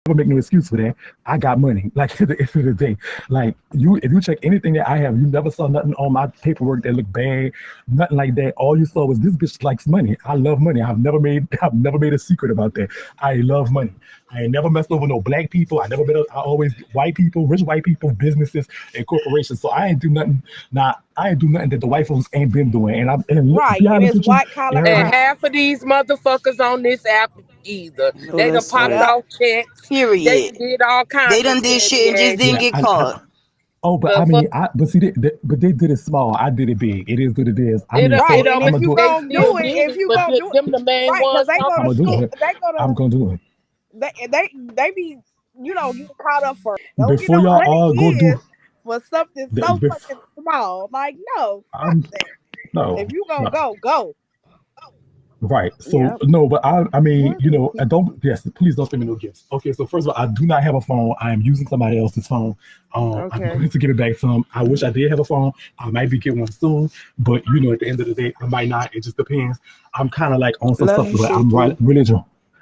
never make no excuse for that. I got money. Like at the end of the day, like if you check anything that I have, you never saw nothing on my paperwork that looked bad, nothing like that. All you saw was this bitch likes money. I love money. I've never made a secret about that. I love money. I ain't never messed over no black people. I always white people, rich white people, businesses and corporations. So I ain't do nothing. Nah, I ain't do nothing that the white folks ain't been doing. And to Right. be And honest it's with you, white collar And everybody, crime. half of these motherfuckers on this app either. They done popped Listen, Yep. off checks. They period. done did all They kinds of done did shady shit and just ass didn't yeah, get shit. caught. oh, but The I fuck? mean, but see, but they did it small. I did it big. It is what it is. I mean, Right. so And I'm if gonna But you do it. they gonna still do it, did if it. you But gonna do them the it, main right, because ones they I'm talking gonna gonna do scoop, shit. it. they I'm gonna gonna do it. they be, getting caught up for, don't get Before no y'all hundred all go do years for something the, so bef- fucking small. Like, no, fuck I'm that. no, If you gonna no. go, go. Right. So Yep. no, but I mean, What you is know, I don't. Yes, please don't send me no gifts. Okay. So first of all, I do not have a phone. I am using somebody else's phone. I'm Okay. going to give it back some. I wish I did have a phone. I might be getting one soon, but at the end of the day, I might not. It just depends. I'm kind of like on some love stuff, you, but I'm Shaky. really.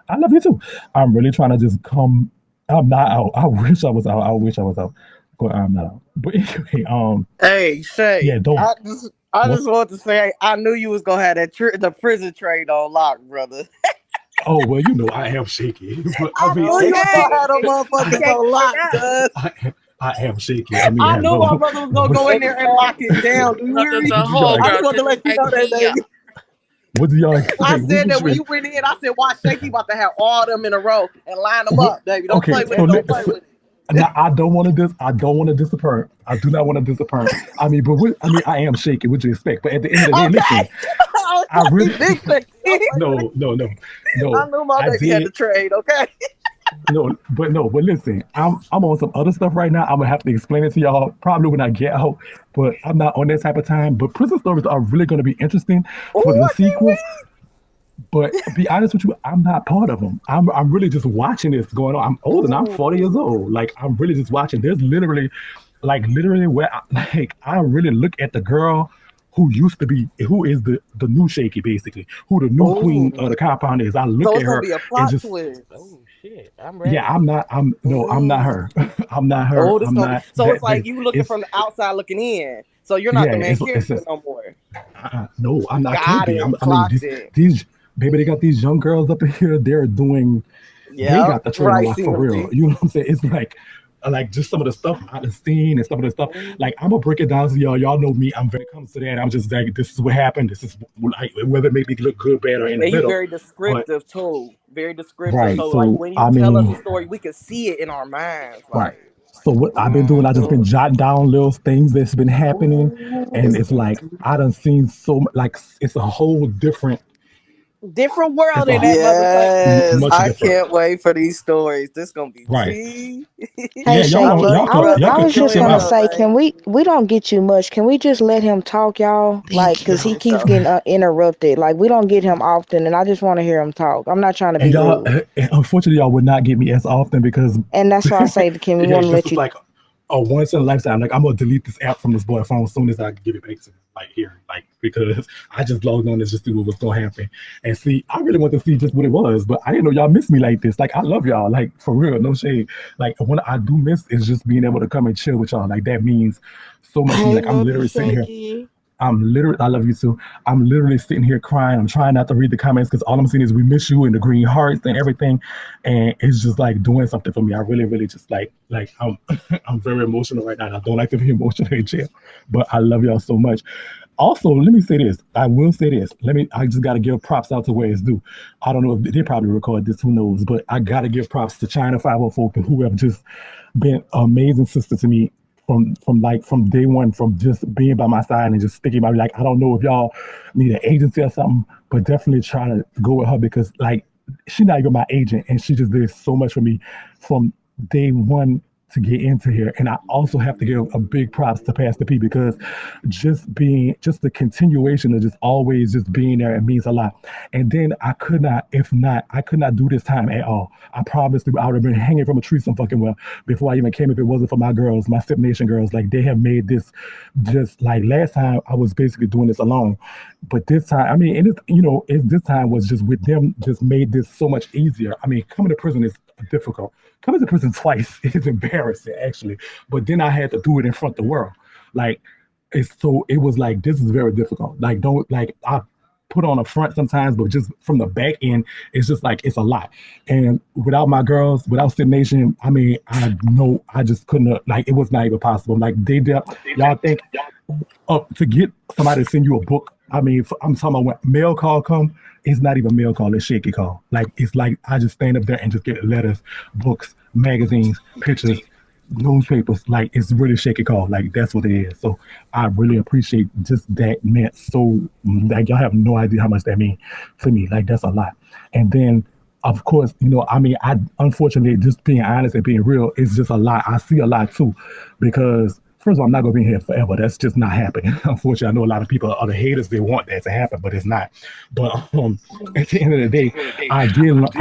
I love you too. I'm really trying to just come. I'm not out. I wish I was out. I wish I was out, but I'm not out. But anyway, Hey, Shay, yeah, don't. I What's just want to say I knew you was gonna have the prison trade on lock, brother. Oh well, I am shaky, but I I mean, knew you was actually, gonna have them Okay. I, motherfuckers on Shaking it lock, up. cuz. I am shaky. I mean, I knew my hello. brother was gonna What, go in And there and lock it down. Do you hear Brother's me? a what do y'all? I holder just wanted to just let you know like that, me. baby. What do y'all? I Wait, said what that when you? you went in, I said, watch Shaky about to have all them in a row and line them What? up, baby. Don't Okay, play with it. Don't play with it. now I don't want to I don't want to disappoint. I do not want to disappoint. I mean, I am shaky. What you expect? But at the end of the day, Okay. listen. I Okay, really big Shaky. Don't play with it. no, no, no, I no. knew my I baby had did to trade, okay? no, but listen. I'm on some other stuff right now. I'm gonna have to explain it to y'all probably when I get out. But I'm not on that type of time. But prison stories are really gonna be interesting Ooh, for the I can't sequel. wait. But be honest with you, I'm not part of them. I'm really just watching this going on. I'm old and I'm 40 years Ooh. old. Like I'm really just watching. There's literally where I really look at the girl who used to be who is the new Shaky basically, who the new queen of Ooh. the compound is. I look So at it's gonna her be a and plot just twist. Oh shit, I'm yeah, ready. I'm no, I'm not Mm. her. I'm not her. Oh, this I'm gonna be not so it's that like big. you looking It's from the outside looking in. So you're not yeah, the main it's character just no more. no, I can't Got be. it. I mean, Clocked it. these baby, they got these young girls up in here. They Yep. got the trade on Right, lock for real. CMG. You know what I'm saying? It's like just some of the stuff I done seen and some of the stuff. Like I'm gonna break it down to y'all. Y'all know me. I'm very comes to that. I'm just like, this is what happened. This is like whether it made me look good, bad, or in the And you middle. very But descriptive too. Very descriptive. right. So like So when you I tell us a mean, story, we can see it in our minds. right. Like, So what I've been doing, I just been mm-hmm. jotting down little things that's been happening, and Ooh. it's like I done seen like it's a whole different. different It's world in that motherfucker. Yes, much I different. can't wait for these stories. This gonna be Right. tea. Hey, Yeah, I y'all love Shaky, you, I y'all was brother. y'all I could was Go just chill gonna ahead, out. say, man. we don't get you much. Can we just let him talk, y'all? Like, For cause he sure, keeps sure. getting interrupted. Like, we don't get him often, and I just want to hear him talk. I'm not trying to And be y'all, rude, unfortunately, y'all would not get me as often because, and that's why I say, can we yeah, want to this let is you? like a once in a lifetime. Like I'm gonna delete this app from this boy phone as soon as I give it back to him. Like here, like because I just logged on to just see what was gonna happen and see. I really want to see just what it was, but I didn't know y'all miss me like this. Like I love y'all, like for real, no shade. Like what I do miss is just being able to come and chill with y'all. Like that means so much to me. Hey, Like I'm love you, literally sitting here. Shaky. I love you too. I'm literally sitting here crying. I'm trying not to read the comments because all I'm seeing is we miss you and the green hearts and everything. And it's just like doing something for me. I really, really just I'm, I'm very emotional right now. I don't like to be emotional in jail, but I love y'all so much. Also, let me say this. I will say this. I just got to give props out to where it's due. I don't know if they probably record this, who knows, but I got to give props to China504 who have just been amazing sister to me from day one, from just being by my side and just sticking by me. Like I don't know if y'all need an agency or something, but definitely try to go with her because like she's not even my agent and she just did so much for me from day one to get into here. And I also have to give a big props to Pastor P because just the continuation of just always just being there, it means a lot. And then I could not do this time at all. I promise you I would have been hanging from a tree some fucking well before I even came if it wasn't for my girls, my Sip Nation girls. Like they have made this just like last time I was basically doing this alone. But this time, I mean, this time was just with them, just made this so much easier. I mean, coming to prison is difficult. Coming to prison twice is embarrassing, actually. But then I had to do it in front of the world. Like, it was like, this is very difficult. Like, don't, like, I put on a front sometimes, but just from the back end, it's just like, it's a lot. And without my girls, without Sim Nation, I mean, I know I just couldn't like, it was not even possible. Like, they did, y'all think to get somebody to send you a book. I mean, I'm talking about when mail call come, it's not even mail call, it's Shakie call. Like, it's like I just stand up there and just get letters, books, magazines, pictures, newspapers. Like, it's really Shakie call. Like, that's what it is. So I really appreciate just that meant so, like, y'all have no idea how much that means to me. Like, that's a lot. And then of course, I mean, I unfortunately, just being honest and being real, it's just a lot. I see a lot too, because first of all, I'm not gonna be here forever. That's just not happening. Unfortunately, I know a lot of people are the haters. They want that to happen, but it's not. But at the end of the day, I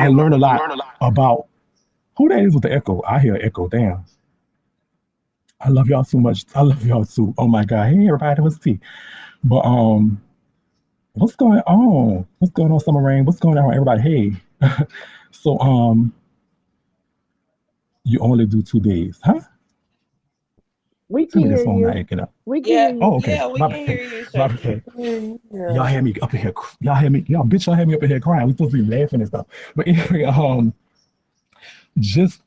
learned a lot about who that is with the echo. I hear echo. Damn, I love y'all so much. I love y'all too. Oh my God. Hey everybody, what's tea? But what's going on? What's going on, Summer Rain? What's going on, everybody? Hey. So you only do 2 days, huh? We Tell can me this hear phone not you. acting up. We can Yeah, hear you. Oh, okay. yeah, we My can bad. hear you, My Shakie. bad. Y'all Yeah. had me up in here. Y'all had me. Y'all bitch. Y'all had me up in here crying. We supposed to be laughing and stuff. But anyway, just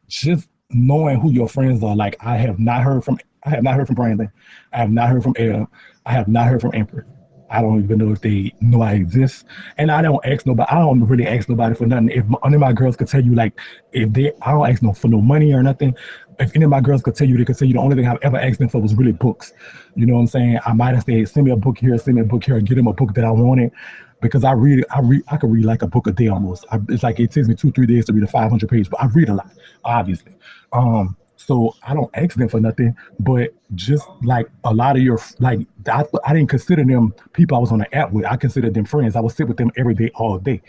knowing who your friends are. Like, I have not heard from. I have not heard from Brandon. I have not heard from Ed. I have not heard from Empress. I don't even know if they know I exist. And I don't ask nobody. I don't really ask nobody for nothing. If any of my girls could tell you, like, if they, I don't ask no for no money or nothing. If any of my girls could tell you, they could tell you the only thing I've ever asked them for was really books. You know what I'm saying? I might have said, send me a book here, send me a book here, and get them a book that I wanted. Because I could read like a book a day almost. It's like it takes me 2-3 days to read a 500 page, but I read a lot, obviously. So I don't ask them for nothing, but just like a lot of your, like, I didn't consider them people I was on the app with. I considered them friends. I would sit with them every day, all day.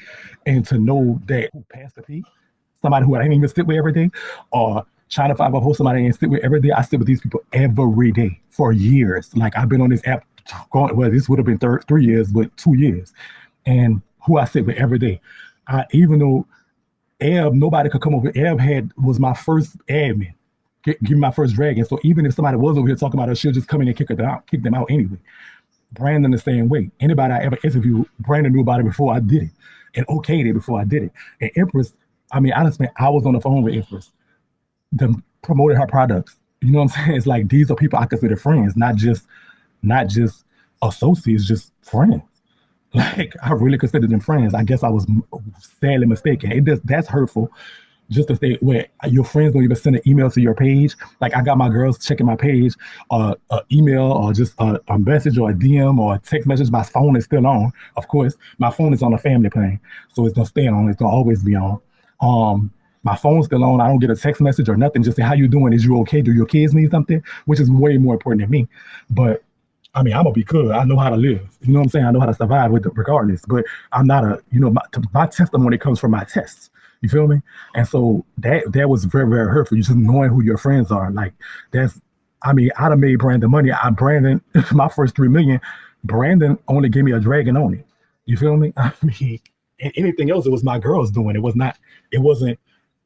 And to know that PastorP, somebody who I didn't even sit with every day, or China504, somebody I didn't sit with every day, I sit with these people every day for years. Like, I've been on this app well, this would have been 3 years, but 2 years. And who I sit with every day. Even though Eb, nobody could come over. Eb was my first admin, give me my first dragon. So even if somebody was over here talking about her, she'll just come in and kick them out anyway. Brandon the same way. Anybody I ever interviewed, Brandon knew about it before I did it, and okayed it before I did it. And Empress, I mean, honestly, I was on the phone with Empress, them promoting her products. You know what I'm saying? It's like, these are people I consider friends, not just associates, just friends. Like, I really consider them friends. I guess I was sadly mistaken. That's hurtful. Just to say, where your friends don't even send an email to your page. Like, I got my girls checking my page, an email or just a message or a DM or a text message. My phone is still on. Of course, my phone is on a family plan, so it's gonna stay on. It's gonna always be on. My phone's still on. I don't get a text message or nothing. Just say, how you doing? Is you okay? Do your kids need something? Which is way more important than me. But I mean, I'm gonna be good. I know how to live. You know what I'm saying? I know how to survive with it regardless. But I'm not my testimony comes from my tests. You feel me? And so that was very, very hurtful. You just knowing who your friends are. Like, I mean, I'd have made Brandon money. Brandon, my first 3 million, Brandon only gave me a dragon on it. You feel me? I mean, and anything else, it was my girls doing. It wasn't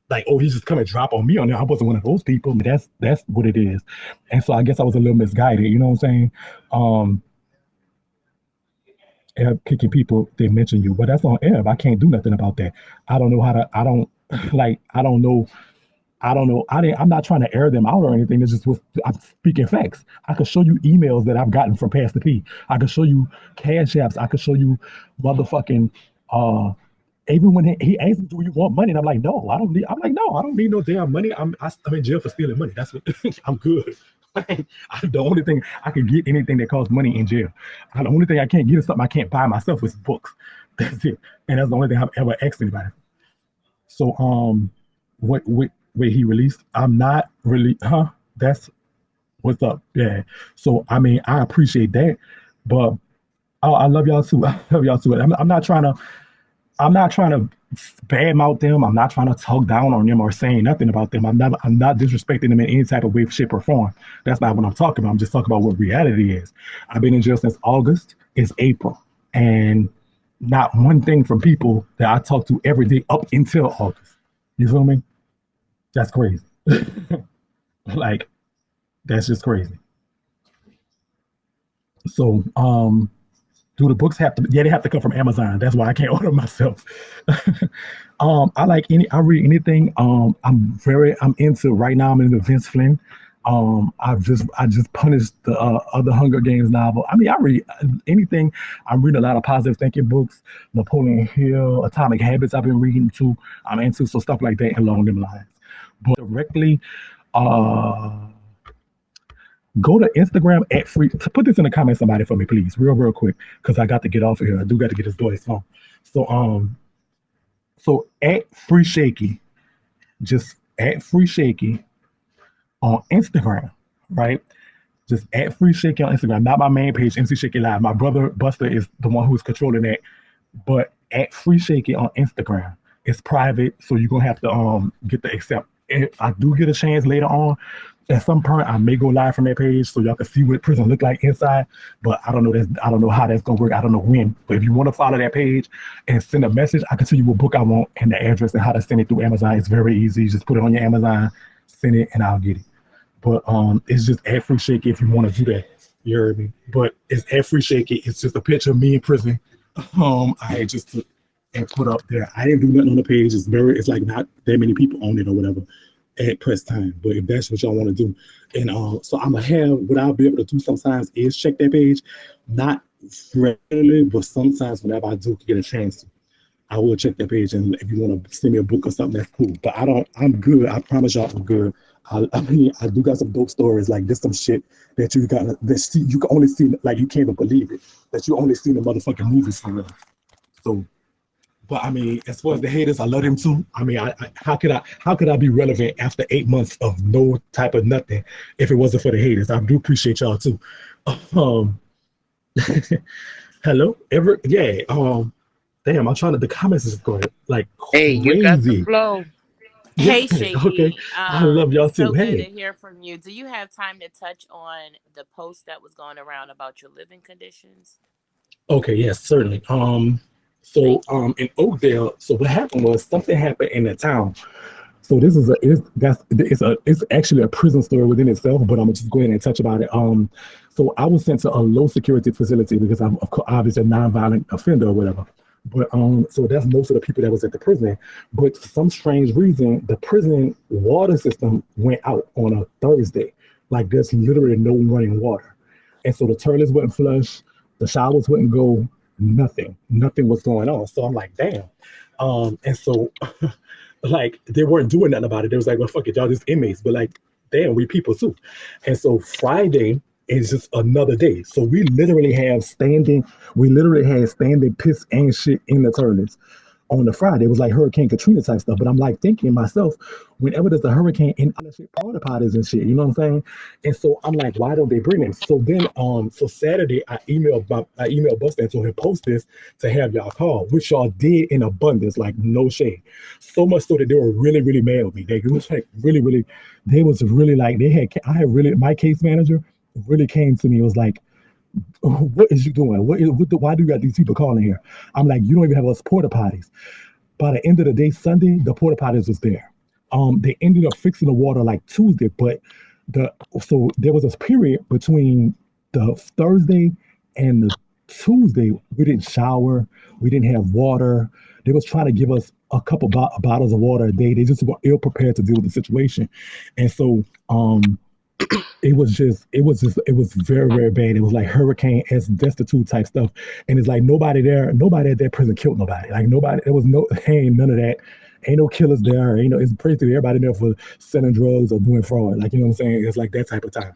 like, oh, he's just come and drop on me on there. I wasn't one of those people, but that's what it is. And so I guess I was a little misguided, you know what I'm saying? Eb kicking people, they mention you. But that's on Eb. I can't do nothing about that. I don't know how to, I don't like, I don't know. I'm not trying to air them out or anything. It's just I'm speaking facts. I could show you emails that I've gotten from Pastor P. I could show you cash apps. I could show you motherfucking even when he asked me, do you want money? And I'm like, no, I don't need. I'm like, no, I don't need no damn money. I'm in jail for stealing money. That's what I'm good. The only thing I can get anything that costs money in jail. The only thing I can't get is something I can't buy myself is books. That's it. And that's the only thing I've ever asked anybody. So what he released? I'm not really, that's what's up. Yeah. So I mean, I appreciate that, but I love y'all too. I love y'all too. I'm not trying to badmouth them. I'm not trying to talk down on them or saying nothing about them. I'm not disrespecting them in any type of way, shape, or form. That's not what I'm talking about. I'm just talking about what reality is. I've been in jail since August. It's April. And not one thing from people that I talk to every day up until August. You feel me? That's crazy. Like that's just crazy. So do the books have to? Yeah, they have to come from Amazon. That's why I can't order myself. I like any. I read anything. I'm into right now. I'm into Vince Flynn. I just punished the other Hunger Games novel. I mean, I read anything. I'm reading a lot of positive thinking books. Napoleon Hill, Atomic Habits. I've been reading too. I'm into so stuff like that along them lines. But directly, uh, go to Instagram at free. To put this in the comments, somebody for me, please, real quick, because I got to get off of here. I do got to get this boy's phone. So so at free Shakie, just at free Shakie on Instagram, right? Just at free Shakie on Instagram, not my main page, MC Shakie Live. My brother Buster is the one who's controlling that, but at free Shakie on Instagram, it's private, so you're gonna have to get the accept. If I do get a chance later on, at some point I may go live from that page so y'all can see what prison look like inside. But I don't know I don't know how that's gonna work. I don't know when. But if you want to follow that page and send a message, I can tell you what book I want and the address and how to send it through Amazon. It's very easy. You just put it on your Amazon, send it, and I'll get it. But it's just ad free Shakie if you want to do that. You heard me. But it's ad free Shakie. It's just a picture of me in prison. I just took and put up there. I didn't do nothing on the page. It's like not that many people on it or whatever at press time. But if that's what y'all want to do, and so I'm gonna have what I'll be able to do sometimes is check that page, not regularly, but sometimes whenever I do get a chance to. I will check that page, and if you want to send me a book or something, that's cool. But I don't. I'm good. I promise y'all, I'm good. I mean, I do got some dope stories. Like this, some shit that you can only see. Like you can't even believe it. That you only see in the motherfucking movies for real. So, but I mean, as far as the haters, I love them too. I mean, how could I be relevant after 8 months of no type of nothing if it wasn't for the haters? I do appreciate y'all too. Um, hello, ever? Yeah. Damn, I'm trying to. The comments is going like Hey, you got the crazy. flow. Yeah. Hey, Okay. Shaky. I love y'all It's so too. good to Hey. hear from you. Do you have time to touch on the post that was going around about your living conditions? Okay. Yes, certainly. So Thank you. in Oakdale, so what happened was something happened in the town. So this is it's actually a prison story within itself, but I'm gonna just go ahead and touch about it. So I was sent to a low security facility because I'm of course, obviously a nonviolent offender or whatever. But so that's most of the people that was at the prison. But for some strange reason, the prison water system went out on a Thursday. Like there's literally no running water, and so the toilets wouldn't flush, the showers wouldn't go, nothing was going on. So I'm like, damn. And so like they weren't doing nothing about it. They was like, well, fuck it, y'all just inmates. But like, damn, we people too. And so Friday is just another day. So we literally had standing piss and shit in the toilets on the Friday. It was like Hurricane Katrina type stuff. But I'm like thinking myself, whenever there's a hurricane in all that shit, porta potties and shit, you know what I'm saying? And so I'm like, why don't they bring them? So then so Saturday I emailed Buster and told him post this to have y'all call, which y'all did in abundance, like no shade. So much so that they were really, really mad with me. They was like really, really, they was really like I had really my case manager really came to me and was like, what is you doing? Why do you got these people calling here? I'm like, you don't even have us porta potties. By the end of the day, Sunday, the porta potties was there. They ended up fixing the water like Tuesday, but so there was this period between the Thursday and the Tuesday. We didn't shower, we didn't have water. They was trying to give us a couple bottles of water a day. They just were ill prepared to deal with the situation, and so it was very, very bad. It was like hurricane as destitute type stuff. And it's like nobody at that prison killed nobody. Like nobody, there was no, ain't none of that. Ain't no killers there. Ain't no, it's basically everybody there for selling drugs or doing fraud. Like, you know what I'm saying? It's like that type of time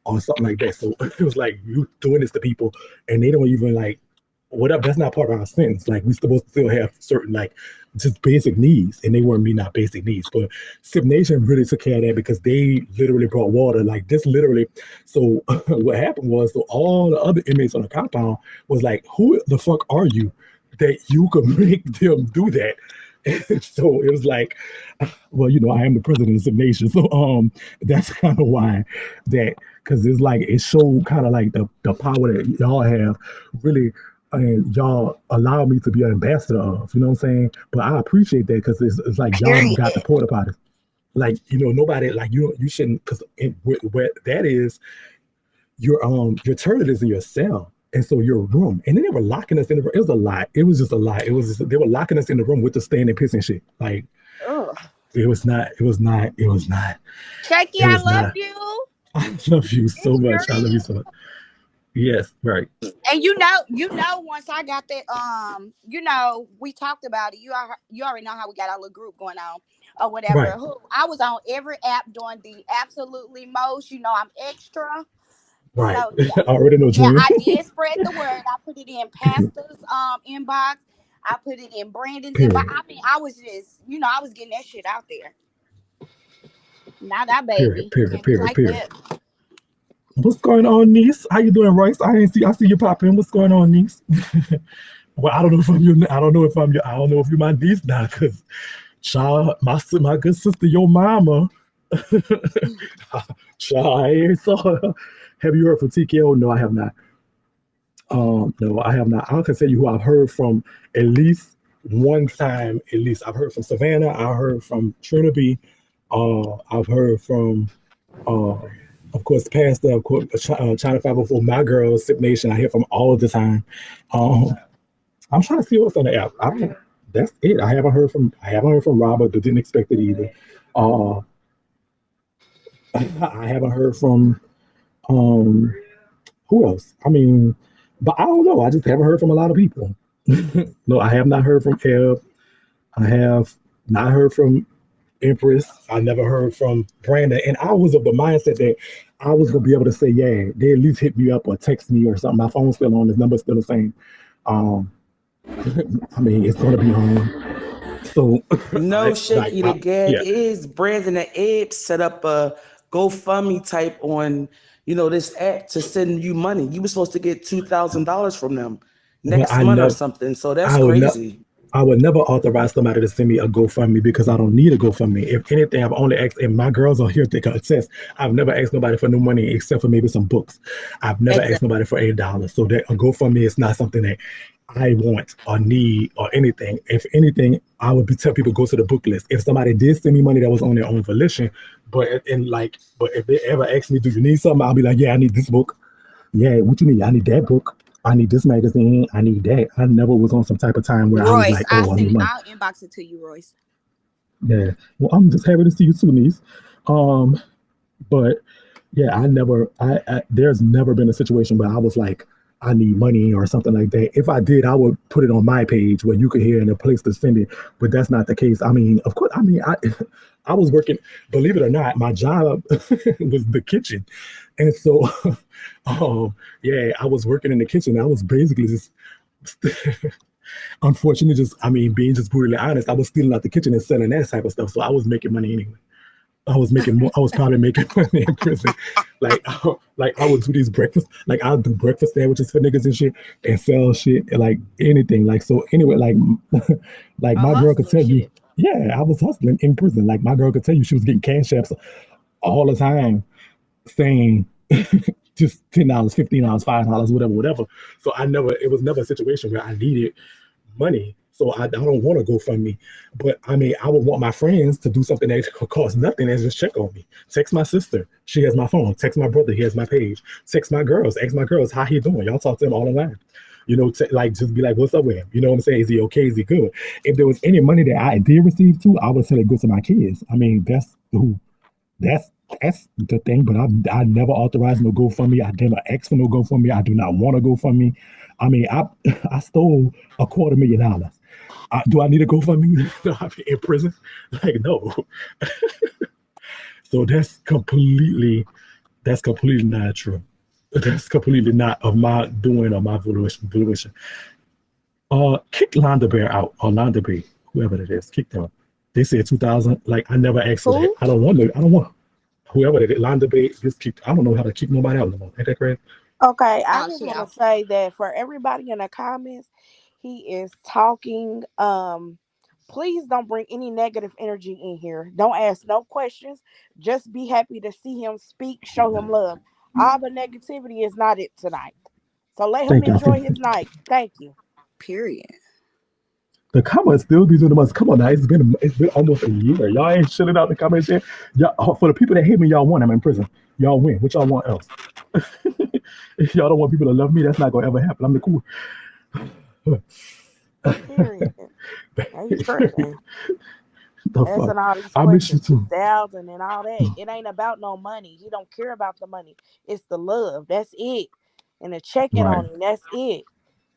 or something like that. So it was like you doing this to people and they don't even like, whatever, that's not part of our sentence. Like we supposed to still have certain like just basic needs, and they weren't me not basic needs. But Sip Nation really took care of that because they literally brought water, like this literally. So what happened was, so all the other inmates on the compound was like, "Who the fuck are you that you could make them do that?" And so it was like, well, I am the president of Sip Nation, so that's kind of why that because it's like it showed kind of like the power that y'all have really and y'all allow me to be an ambassador of, you know what I'm saying? But I appreciate that because it's like y'all Period. got the porta potties. like nobody like you shouldn't because where that is your toilet is in your cell. And so your room, and then they were locking us in the room. It was a lie. It was just a lie. It was just, they were locking us in the room with the stand and piss and shit. Like Ugh. it was not. It was not. It was not. Shakie, It I was love not. you. I love you It so sure much. I love you is. so much. Yes, right. And once I got that, we talked about it. You already know how we got our little group going on or whatever. Right. Who I was on every app doing the absolutely most. I'm extra. Right. So yeah, I already know, yeah, Junior. I did spread the word. I put it in Pastor's inbox. I put it in Brandon's inbox. Period. I mean, I was just, I was getting that shit out there. Now that Period. baby Period. can't be Period. like Period. that. What's going on, niece? How you doing, Royce? I ain't see. I see you popping. What's going on, niece? Well, I don't know if I'm your. I don't know if I'm your. I don't know if you're my niece now, cause child, my good sister, your mama. Child, I ain't saw her. Have you heard from TKO? No, I have not. No, I have not. I can tell you who I've heard from at least one time. At least I've heard from Savannah. I heard from Trinity. I've heard from, uh, of course, Pastor. Of course, China504. My girl, Sip Nation. I hear from all the time. Um, I'm trying to see what's on the app. I don't. That's it. I haven't heard from. I haven't heard from Robert. But didn't expect it either. Uh, I haven't heard from. Um, who else? I mean, but I don't know. I just haven't heard from a lot of people. No, I have not heard from Eb. I have not heard from Empress. I never heard from Brandon. And I was of the mindset that I was gonna be able to say, yeah, they at least hit me up or text me or something. My phone's still on, the number's still the same. Um, I mean, it's gonna be home. So No, Shaky, the gag yeah. is Brandon and Abe set up a GoFundMe type on, this app to send you money. You were supposed to get $2,000 from them Well, next month or something. So that's I would never. crazy. I would never authorize somebody to send me a GoFundMe because I don't need a GoFundMe. If anything, I've only asked, and my girls are here to attest, I've never asked nobody for no money except for maybe some books. I've never asked Exactly. nobody for $8. So that a GoFundMe is not something that I want or need or anything. If anything, I would be tell people go to the book list. If somebody did send me money that was on their own volition, but if they ever ask me, do you need something? I'll be like, yeah, I need this book. Yeah, what you need? I need that book. I need this magazine. I need that. I never was on some type of time where I was Royce, like, oh, I need money. I'll inbox it to you, Royce. Yeah. Well, I'm just happy to see you too, niece. Um, but yeah, there's never been a situation where I was like, I need money or something like that. If I did, I would put it on my page where you could hear in a place to send it. But that's not the case. I mean, of course, I was working, believe it or not, my job was the kitchen. And so, yeah, I was working in the kitchen. I was basically just, unfortunately, being just brutally honest, I was stealing out the kitchen and selling that type of stuff. So I was making money anyway. I was making more. I was probably making money in prison. Like I would do these breakfast. Like I'll do breakfast sandwiches for niggas and shit, and sell shit and like anything. Like so. Anyway, like A my girl could hustler tell you. shit. Yeah, I was hustling in prison. Like my girl could tell you she was getting cash apps all the time, saying just $10, $15, $5, whatever, whatever. So it was never a situation where I needed money. So I don't want to GoFundMe. But I mean, I would want my friends to do something that could cost nothing and just check on me. Text my sister. She has my phone. Text my brother. He has my page. Text my girls. Ask my girls, how he doing? Y'all talk to him all the time. Like just be like, what's up with him? You know what I'm saying? Is he okay? Is he good? If there was any money that I did receive too, I would tell it go to my kids. I mean, that's the thing. But I never authorized no GoFundMe. I never asked for no GoFundMe. I do not want to GoFundMe. I mean, I stole $250,000. Do I need to go for me? No, I'm in prison. Like no. So that's completely not true. That's completely not of my doing or my volition. Kick Londa Bear out or Londa Bear, whoever it is, kick them. They said 2,000. Like I never asked for that. Who? I don't want to. I don't want whoever it is. Londa Bear just kicked. I don't know how to kick nobody out no more. Ain't that crazy? Okay, I Oh, just she want out. to say that for everybody in the comments, he is talking. Please don't bring any negative energy in here. Don't ask no questions. Just be happy to see him speak, show him love. All the negativity is not it tonight. So let him Thank y'all. enjoy his night. Thank you. Period. The comments still be doing the most. Come on now, it's been almost a year. Y'all ain't chilling out the comments yet. Y'all, for the people that hate me, y'all won. I'm in prison. Y'all win. What y'all want else? If y'all don't want people to love me, that's not gonna ever happen. I'm the cool. Period. Now you tripping. The fuck. Asking all these I miss you questions, too. 2,000 and all that. It ain't about no money. He don't care about the money. It's the love. That's it. And the checking Right. on him. That's it.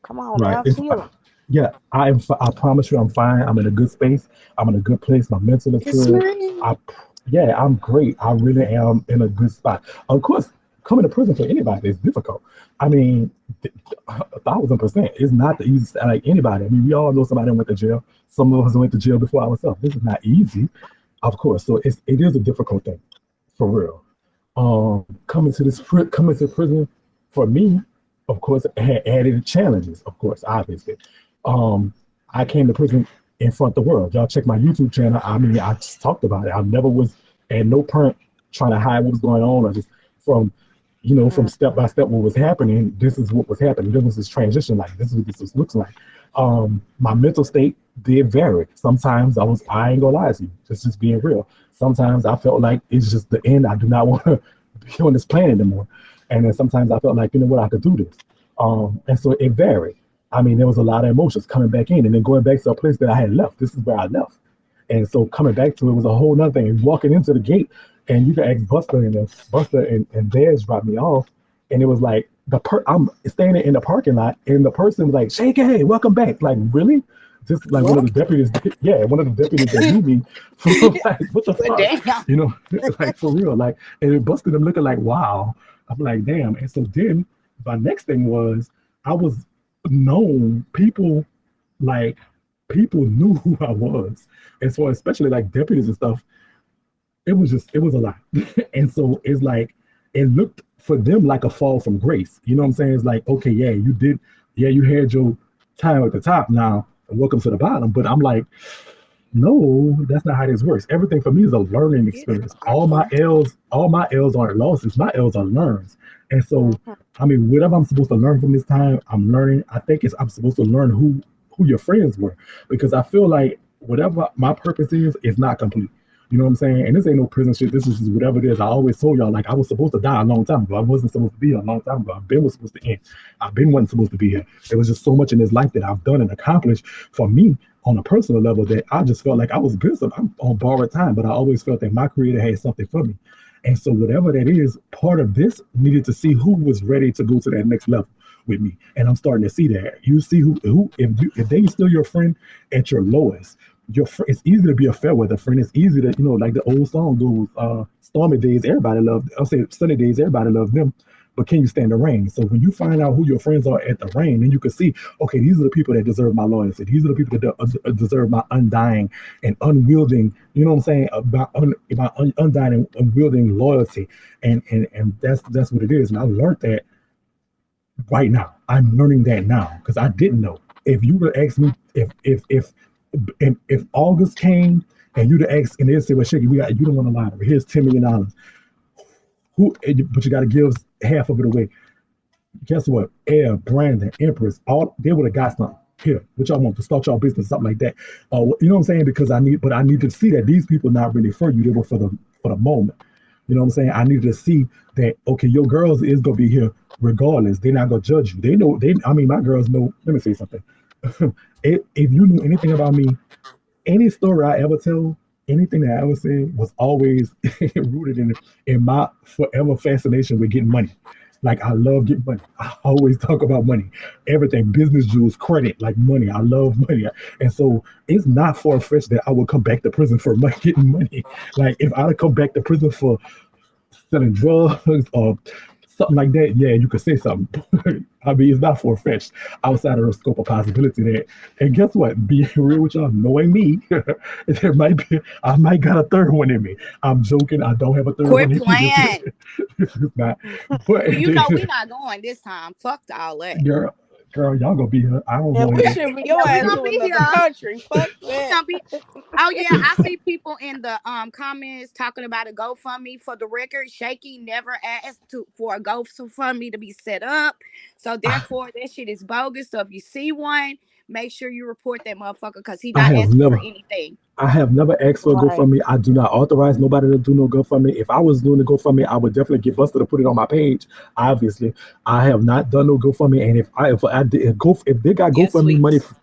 Come on Right. now, It's chill. yeah. I promise you, I'm fine. I'm in a good space. I'm in a good place. My mental is It's good. me. I yeah, I'm great. I really am in a good spot. Of course, coming to prison for anybody is difficult. I mean, 1,000%. It's not the easiest. Like anybody. I mean, we all know somebody that went to jail. Some of us went to jail before ourselves. This is not easy, of course. So it is a difficult thing, for real. Coming to prison for me, of course, it had added challenges. Of course, obviously, um, I came to prison in front of the world. Y'all check my YouTube channel. I mean, I just talked about it. I never was at no point trying to hide what was going on, or just from from step by step what was happening. This is what was happening. This was this transition like. This is what this looks like. My mental state did vary. Sometimes I ain't gonna lie to you, just being real. Sometimes I felt like it's just the end. I do not want to be on this planet anymore. And then sometimes I felt like, you know what, I could do this. And so it varied. I mean, there was a lot of emotions coming back in and then going back to a place that I had left. This is where I left. And so coming back to it was a whole nother thing. Walking into the gate, and you can ask Buster, and and Dez dropped me off, and it was like I'm standing in the parking lot, and the person was like, "Shakie, hey, welcome back." Like, really? Just like one of What? the deputies, yeah, one of the deputies that knew me from like, what the But fuck, damn. you know, like for real, like, and it busted them looking like, wow. I'm like, damn. And so then my next thing was I was known. Like people knew who I was, and so especially like deputies and stuff, it was a lot. And so it's like it looked for them like a fall from grace. You know what I'm saying? It's like, okay, yeah, you did, yeah, you had your time at the top now, and welcome to the bottom. But I'm like, no, that's not how this works. Everything for me is a learning Get it experience. popping. All my L's aren't losses. My L's are learns. And so, Mhm. I mean, whatever I'm supposed to learn from this time, I'm learning. I think I'm supposed to learn who your friends were, because I feel like whatever my purpose is not complete. You know what I'm saying? And this ain't no prison shit. This is just whatever it is. I always told y'all like I was supposed to die a long time ago. I wasn't supposed to be here a long time ago. I've been was supposed to end. I've been wasn't supposed to be here. There was just so much in this life that I've done and accomplished for me on a personal level that I just felt like I was busy. I'm on borrowed time, but I always felt that my creator had something for me. And so whatever that is, part of this needed to see who was ready to go to that next level with me. And I'm starting to see that. You see who if they still your friend at your lowest, it's easy to be a fair weather friend. It's easy to, like the old song goes, stormy days, everybody love. I'll say sunny days, everybody loves them. But can you stand the rain? So when you find out who your friends are at the rain, then you can see, okay, these are the people that deserve my loyalty. These are the people that deserve my undying and unwielding, you know what I'm saying, about undying and unwielding loyalty. And that's what it is. And I learned that right now. I'm learning that now because I didn't know. If you would ask me if August came and you'd ask and they'd say, well, Shakie, you don't want to lie. Here's $10 million. Who? But you got to give half of it away. Guess what? Air, Brandon, Empress, all they would have got something. Here, what y'all want to start y'all business, something like that. You know what I'm saying? Because I need to see that these people are not really for you. They were for the moment. You know what I'm saying? I needed to see that, okay, your girls is gonna be here regardless. They're not gonna judge you. They know I mean my girls know, let me say something. If you knew anything about me, any story I ever tell, anything that I ever say was always rooted in my forever fascination with getting money. Like I love getting money. I always talk about money. Everything, business jewels, credit, like money. I love money. And so it's not far fetched that I would come back to prison for money, getting money. Like if I'd come back to prison for selling drugs or something like that, yeah, you could say something. I mean, it's not far fetched outside of the scope of possibility there. And guess what? Being real with y'all, knowing me, I might got a third one in me. I'm joking. I don't have a third one Quit in me. playing. This is not. But Well, you know we not going this time. Fuck all that. girl, y'all gonna be here. I don't And know we here. should be your Yeah, we ass gonna to be another here. country. Fuck We that. gonna be. Oh yeah, I see people in the comments talking about a GoFundMe. For the record, Shakie never asked for a GoFundMe to be set up, so therefore that shit is bogus. So if you see one, make sure you report that motherfucker because he I not have asking for never. anything. I have never asked for a Right. GoFundMe. I do not authorize nobody to do no GoFundMe. If I was doing a GoFundMe, I would definitely get busted to put it on my page. Obviously, I have not done no GoFundMe, and if I did if they got Yes, GoFundMe money, sweets.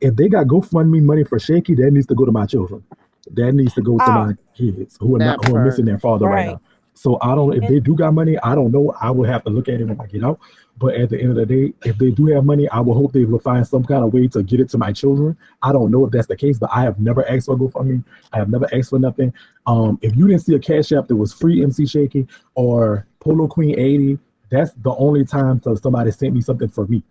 if they got GoFundMe money for Shaky, that needs to go to my children. That needs to go to Oh, my kids who are not That who are missing part. their father right Right. now. So I don't. If and they do got money, I don't know. I will have to look at it when I get out. But at the end of the day, if they do have money, I will hope they will find some kind of way to get it to my children. I don't know if that's the case, but I have never asked for GoFundMe. I have never asked for nothing. If you didn't see a cash app that was free MC Shaky or Polo Queen 80, that's the only time somebody sent me something for me.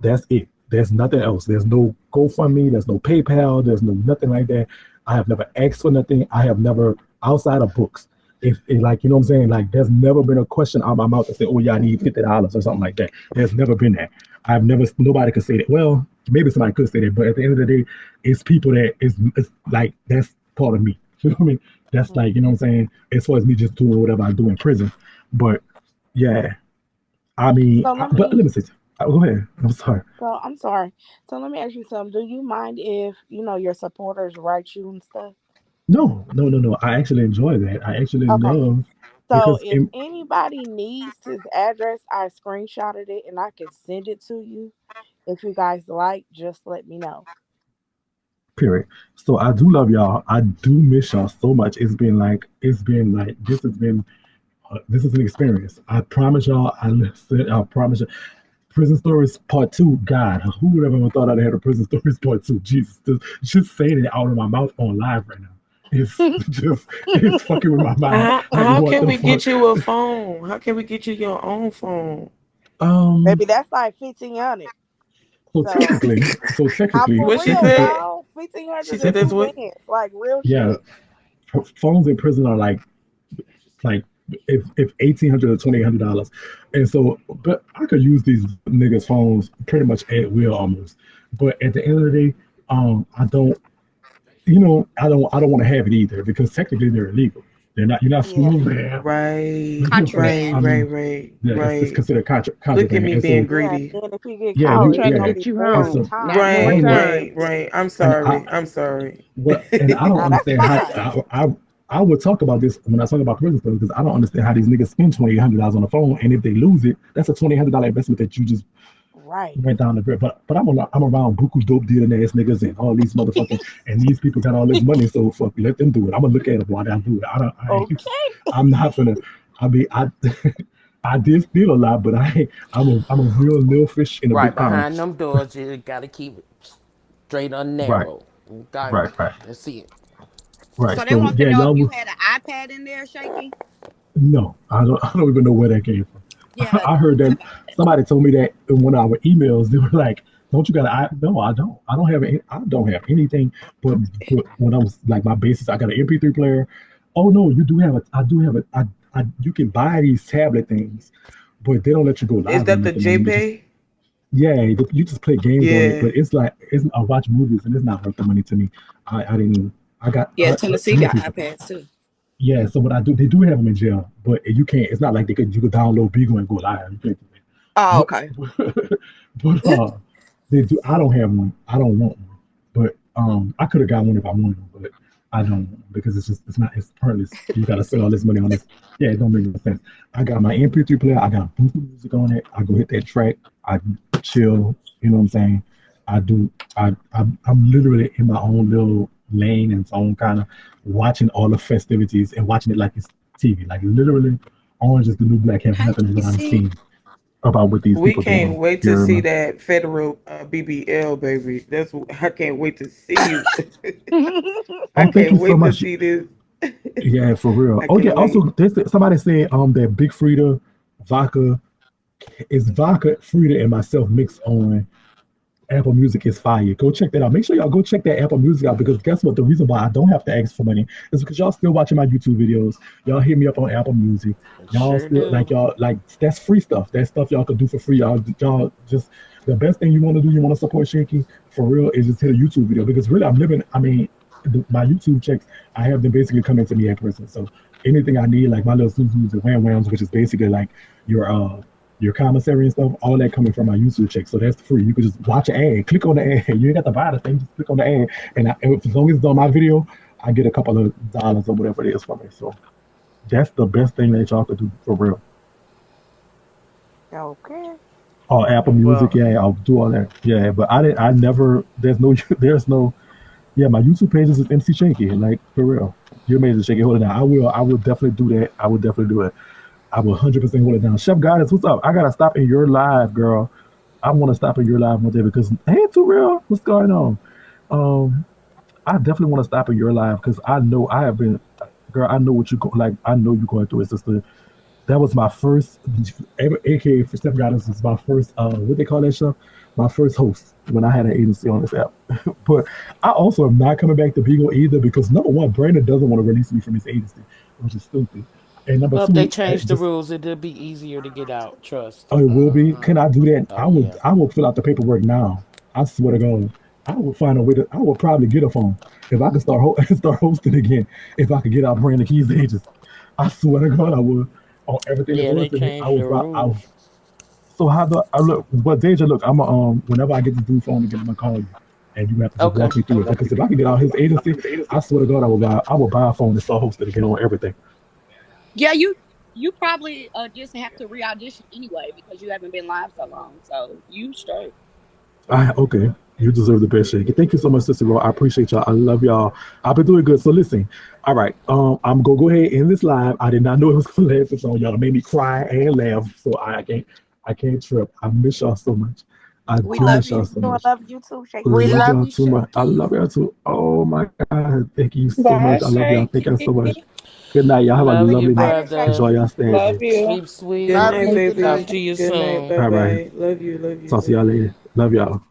That's it. There's nothing else. There's no GoFundMe. There's no PayPal. There's no nothing like that. I have never asked for nothing. I have never outside of books. If like you know what I'm saying, like there's never been a question out of my mouth to say, oh yeah, I need $50 or something like that. There's never been that. I've never nobody could say that. Well, maybe somebody could say that, but at the end of the day, it's people that it's like that's part of me. You know what I mean? That's like, you know what I'm saying, as far as me just doing whatever I do in prison. But yeah, I mean, so let but me let me say, go ahead. I'm sorry. so I'm sorry. So let me ask you something. Do you mind if your supporters write you and stuff? No, no, no, no. I actually enjoy that. I actually Okay. love So because if anybody needs his address, I screenshotted it and I can send it to you. If you guys like, just let me know. period. So I do love y'all. I do miss y'all so much. It's been like this is an experience. I promise y'all. I promise you. Prison Stories Part Two. God, who would ever thought I'd had a Prison Stories Part Two? Jesus, just saying it out of my mouth on live right now. It's just it's fucking with my mind. Like How what can the we fuck? get you a phone? How can we get you your own phone? Um. Maybe that's like 1,500. So So technically, so technically, What she for real, it, said? y'all, She 1,500 said is that's technically, two what? bands. Like real yeah. shit. Phones in prison are like if $1,800 or $2,800, and so but I could use these niggas phones pretty much at will almost. But at the end of the day, I don't. I don't want to have it either because technically they're illegal. They're not. You're not Yeah. supposed to have them. Right, I Contraband. mean, right. yeah, it's Right. considered Look at contraband, me and being so Yeah. greedy. Then if you get yeah, Oh, caught, you trying it's to yeah, gonna get be you and serving home. so Not time. more Right, and what time. right. I'm and I sorry. I'm sorry. and I don't Now that's understand how fine. I would talk about this when I talk about prison stuff because I don't understand how these niggas spend $2,800 on the phone, and if they lose it, that's a $2,800 investment that you just Right. went down the drain. But I'm around buku dope dealing ass niggas and all these motherfucking and these people got all this money, so fuck, let them do it. I'm gonna look at them while they do it. I don't. I ain't, Okay. I'm not gonna. I mean, I I did steal a lot, but I'm a real little fish in a Right big pond. behind them doors, you gotta keep it straight and Right, narrow. Okay, right, right, that's it. right. So they So want to yeah, know if y'all. you had an iPad in there, Shaky. No, I don't. I don't even know where that came from. Yeah. I heard that somebody told me that in one of our emails. They were like, "Don't you got an I?" No, I don't. I don't have. I don't have anything. But when I was like my basis, I got an MP3 player. Oh no, you do have a. I do have a. You can buy these tablet things, but they don't let you go Is live or that the nothing on them. You just JPay? yeah, you just play games on it. Yeah. But it's like it's I watch movies and it's not worth the money to me. I didn't. I got Yeah, Tennessee got Tennessee. iPads too. Yeah, so what I do, they do have them in jail, but you can't. It's not like you could download Beagle and go live. You can't Oh, do okay. that. But they do. I don't have one. I don't want one. But I could have got one if I wanted one, but I don't want one because it's not. It's pointless. You got to spend all this money on this. Yeah, it don't make no sense. I got my MP3 player. I got Bluetooth music on it. I go hit that track. I chill. You know what I'm saying? I do. I'm literally in my own little lane and own kind of watching all the festivities and watching it like it's TV. Like literally, Orange is the New Black have Hi, nothing is what I'm Casey. seeing about what these We people can't doing. wait You to see remember? that federal BBL, baby. I can't wait to see you. I Oh, thank can't you so wait to much. see this. Yeah, for real. I Oh yeah. can't wait. Also, somebody said that Big Frida vodka is vodka Frida and myself mixed on Apple Music is fire. Go check that out. Make sure y'all go check that Apple Music out because guess what? The reason why I don't have to ask for money is because y'all still watching my YouTube videos. Y'all hit me up on Apple Music. Y'all Sure still do. y'all like that's free stuff. That's stuff y'all could do for free. Y'all just the best thing you want to do. You want to support Shaky for real is just hit a YouTube video because really I'm living. I mean, my YouTube checks I have them basically coming to me in person. So anything I need, like my little Suzu's and Wham Whams, which is basically like your your commissary and stuff, all that coming from my YouTube check. So that's free. You can just watch an ad, click on the ad. You ain't got to buy the thing, just click on the ad. And as long as it's on my video, I get a couple of dollars or whatever it is from it. So that's the best thing that y'all could do for real. Okay. Oh, Apple Music, Well, yeah, I'll do all that. Yeah, but I never, there's no, yeah, my YouTube page is MC Shaky, like for real. You're amazing, Shaky. Hold it down. I will definitely do that. I will definitely do it. I will 100% hold it down. Chef Goddess, what's up? I gotta stop in your live, girl. I want to stop in your live one day because hey, too real. What's going on? Um, I definitely want to stop in your live because I know I have been, girl. I know what you go like. I know you're going through it, sister. That was my first, aka for Step Guidance is my first, what they call that show? My first host when I had an agency on this app. But I also am not coming back to Beagle either because number one, Brandon doesn't want to release me from his agency, which is stupid. And number Well, if they two, change the just rules, it'll be easier to get out. Trust. oh, it will be. Can I do that? Oh yeah. I will fill out the paperwork now. I swear to God, I will find a way to. I will probably get a phone if I can start start hosting again. If I could get out Brandon Keys agents, I swear to God, I would on everything that Yeah, they was to me. I changed would. the I rules. so how do I look? But Deja, look, I'm a, whenever I get the dude phone again, I'm gonna call you, and you have to just Okay. walk me through it. Because if I can get out his agency, I swear to God, I will buy a phone and start hosting again on everything. Yeah, you probably just have to re-audition anyway because you haven't been live so long. So you straight. Okay. You deserve the best, Shaky. Thank you so much, Sister Ro. I appreciate y'all. I love y'all. I've been doing good. So listen. All right. I'm gonna go ahead and end this live. I did not know it was gonna last this long. Y'all made me cry and laugh. So I can't trip. I miss y'all so much. I We do love miss you. y'all so I much. love you too, Shaky. We Love love y'all you, too much. I love Shaky. y'all too. Oh my God. Thank you so bye, much. I love y'all. Thank y'all so much. Shaky. Good night. Y'all have a Love you, lovely night. Later, Enjoy brother. Shaky. y'all stay. Love you. Sleep Good sweet. Love night, you. Love Good Talk baby. night. to you Good night. soon. Bye All right. bye. Love you. Love you. Talk to Love y'all you. later. Love y'all.